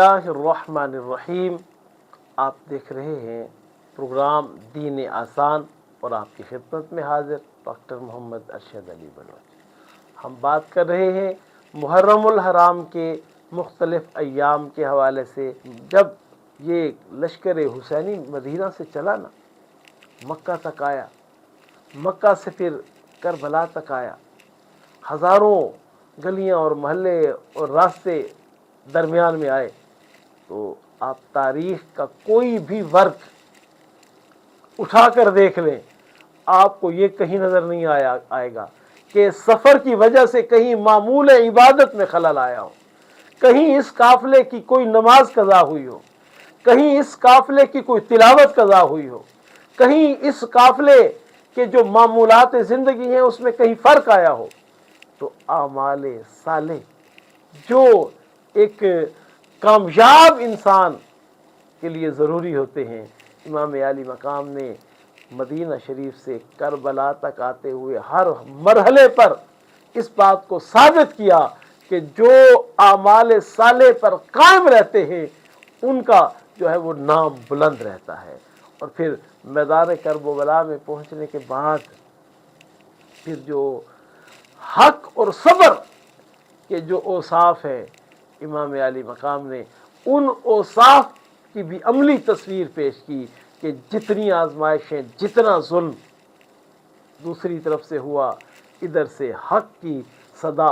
اللہ الرحمن الرحیم۔ آپ دیکھ رہے ہیں پروگرام دین آسان اور آپ کی خدمت میں حاضر ڈاکٹر محمد ارشد علی بلوچ۔ ہم بات کر رہے ہیں محرم الحرام کے مختلف ایام کے حوالے سے۔ جب یہ لشکر حسینی مدینہ سے چلا نا، مکہ تک آیا، مکہ سے پھر کربلا تک آیا، ہزاروں گلیاں اور محلے اور راستے درمیان میں آئے، تو آپ تاریخ کا کوئی بھی ورق اٹھا کر دیکھ لیں، آپ کو یہ کہیں نظر نہیں آئے گا کہ سفر کی وجہ سے کہیں معمول عبادت میں خلل آیا ہو، کہیں اس قافلے کی کوئی نماز قضا ہوئی ہو، کہیں اس قافلے کی کوئی تلاوت قضا ہوئی ہو، کہیں اس قافلے کے جو معمولات زندگی ہیں اس میں کہیں فرق آیا ہو۔ تو اعمال صالح جو ایک کامیاب انسان کے لیے ضروری ہوتے ہیں، امام عالی مقام نے مدینہ شریف سے کربلا تک آتے ہوئے ہر مرحلے پر اس بات کو ثابت کیا کہ جو اعمال صالح پر قائم رہتے ہیں ان کا جو ہے وہ نام بلند رہتا ہے۔ اور پھر میدان کرب و بلا میں پہنچنے کے بعد پھر جو حق اور صبر کے جو اوصاف ہیں، امام عالی مقام نے ان اوصاف کی بھی عملی تصویر پیش کی کہ جتنی آزمائشیں، جتنا ظلم دوسری طرف سے ہوا، ادھر سے حق کی صدا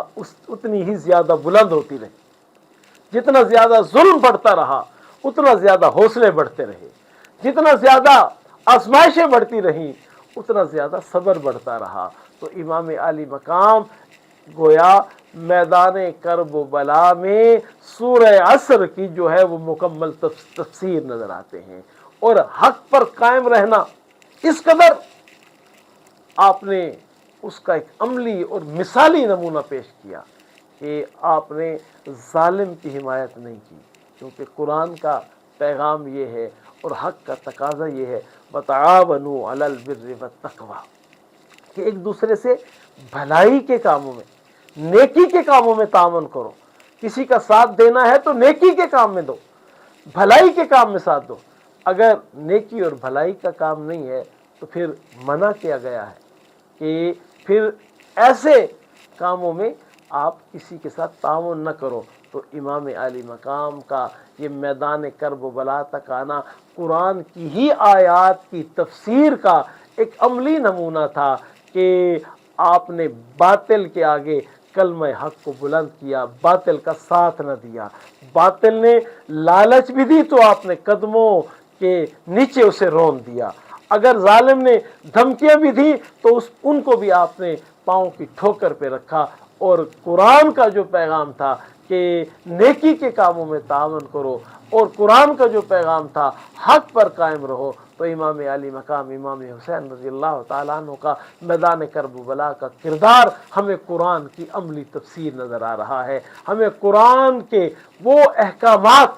اتنی ہی زیادہ بلند ہوتی رہی۔ جتنا زیادہ ظلم بڑھتا رہا اتنا زیادہ حوصلے بڑھتے رہے، جتنا زیادہ آزمائشیں بڑھتی رہیں اتنا زیادہ صبر بڑھتا رہا۔ تو امام عالی مقام گویا میدان کرب و بلا میں سورہ عصر کی جو ہے وہ مکمل تفسیر نظر آتے ہیں۔ اور حق پر قائم رہنا، اس قدر آپ نے اس کا ایک عملی اور مثالی نمونہ پیش کیا کہ آپ نے ظالم کی حمایت نہیں کی، کیونکہ قرآن کا پیغام یہ ہے اور حق کا تقاضا یہ ہے وَتَعَاوَنُوا عَلَى الْبِرِّ وَالتَّقْوَىٰ کہ ایک دوسرے سے بھلائی کے کاموں میں، نیکی کے کاموں میں تعاون کرو۔ کسی کا ساتھ دینا ہے تو نیکی کے کام میں دو، بھلائی کے کام میں ساتھ دو۔ اگر نیکی اور بھلائی کا کام نہیں ہے تو پھر منع کیا گیا ہے کہ پھر ایسے کاموں میں آپ کسی کے ساتھ تعاون نہ کرو۔ تو امام عالی مقام کا یہ میدان کرب و بلا تک آنا قرآن کی ہی آیات کی تفسیر کا ایک عملی نمونہ تھا کہ آپ نے باطل کے آگے کلمہ حق کو بلند کیا، باطل کا ساتھ نہ دیا۔ باطل نے لالچ بھی دی تو آپ نے قدموں کے نیچے اسے رون دیا۔ اگر ظالم نے دھمکیاں بھی دی تو ان کو بھی آپ نے پاؤں کی ٹھوکر پہ رکھا۔ اور قرآن کا جو پیغام تھا کہ نیکی کے کاموں میں تعاون کرو، اور قرآن کا جو پیغام تھا حق پر قائم رہو، تو امام عالی مقام امام حسین رضی اللہ تعالیٰ عنہ کا میدان کرب و بلا کا کردار ہمیں قرآن کی عملی تفسیر نظر آ رہا ہے۔ ہمیں قرآن کے وہ احکامات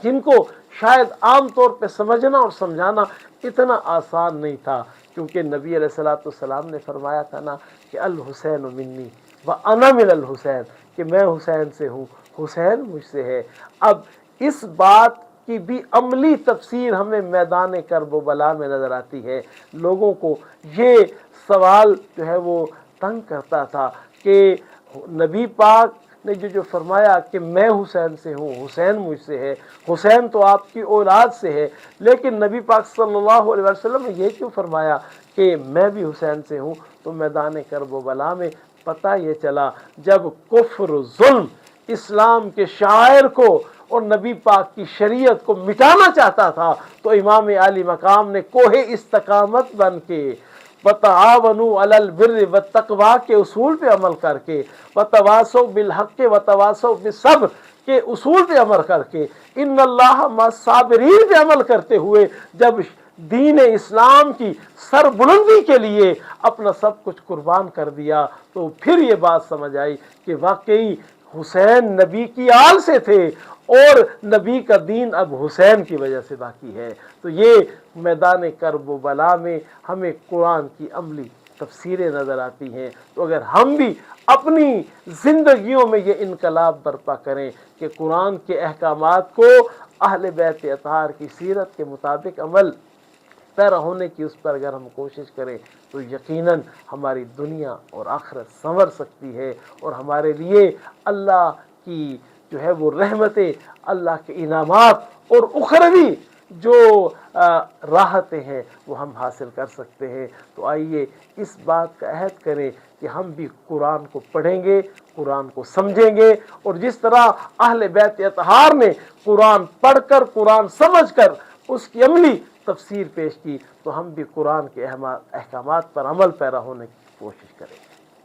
جن کو شاید عام طور پہ سمجھنا اور سمجھانا اتنا آسان نہیں تھا، کیونکہ نبی علیہ الصلوۃ والسلام نے فرمایا تھا نا کہ الحسین منی وانا من الحسین، کہ میں حسین سے ہوں، حسین مجھ سے ہے۔ اب اس بات کی بھی عملی تفسیر ہمیں میدان کرب و بلا میں نظر آتی ہے۔ لوگوں کو یہ سوال جو ہے وہ تنگ کرتا تھا کہ نبی پاک نے جو فرمایا کہ میں حسین سے ہوں، حسین مجھ سے ہے، حسین تو آپ کی اولاد سے ہے، لیکن نبی پاک صلی اللہ علیہ وسلم نے یہ کیوں فرمایا کہ میں بھی حسین سے ہوں؟ تو میدان کرب و بلا میں پتہ یہ چلا جب کفر، ظلم، اسلام کے شاعر کو اور نبی پاک کی شریعت کو مٹانا چاہتا تھا، تو امام عالی مقام نے کوہ استقامت بن کے وَتَعَاوَنُوا عَلَى الْبِرِّ وَالتَّقْوَىٰ کے اصول پہ عمل کر کے، وَتَوَاصَوْا بِالْحَقِّ وَتَوَاصَوْا بِالصَّبْرِ کے اصول پہ عمل کر کے، اِنَّ اللَّهَ مَعَ الصَّابِرِينَ پہ عمل کرتے ہوئے جب دین اسلام کی سر بلندی کے لیے اپنا سب کچھ قربان کر دیا، تو پھر یہ بات سمجھ آئی کہ واقعی حسین نبی کی آل سے تھے اور نبی کا دین اب حسین کی وجہ سے باقی ہے۔ تو یہ میدان کرب و بلا میں ہمیں قرآن کی عملی تفسیریں نظر آتی ہیں۔ تو اگر ہم بھی اپنی زندگیوں میں یہ انقلاب برپا کریں کہ قرآن کے احکامات کو اہل بیت اطہار کی سیرت کے مطابق عمل پیرا ہونے کی اس پر اگر ہم کوشش کریں تو یقیناً ہماری دنیا اور آخرت سنور سکتی ہے، اور ہمارے لیے اللہ کی جو ہے وہ رحمتیں، اللہ کے انعامات اور اخروی جو راحتیں ہیں وہ ہم حاصل کر سکتے ہیں۔ تو آئیے اس بات کا عہد کریں کہ ہم بھی قرآن کو پڑھیں گے، قرآن کو سمجھیں گے، اور جس طرح اہل بیت اطہار نے قرآن پڑھ کر، قرآن سمجھ کر اس کی عملی تفسیر پیش کی، تو ہم بھی قرآن کے احکامات پر عمل پیرا ہونے کی کوشش کریں۔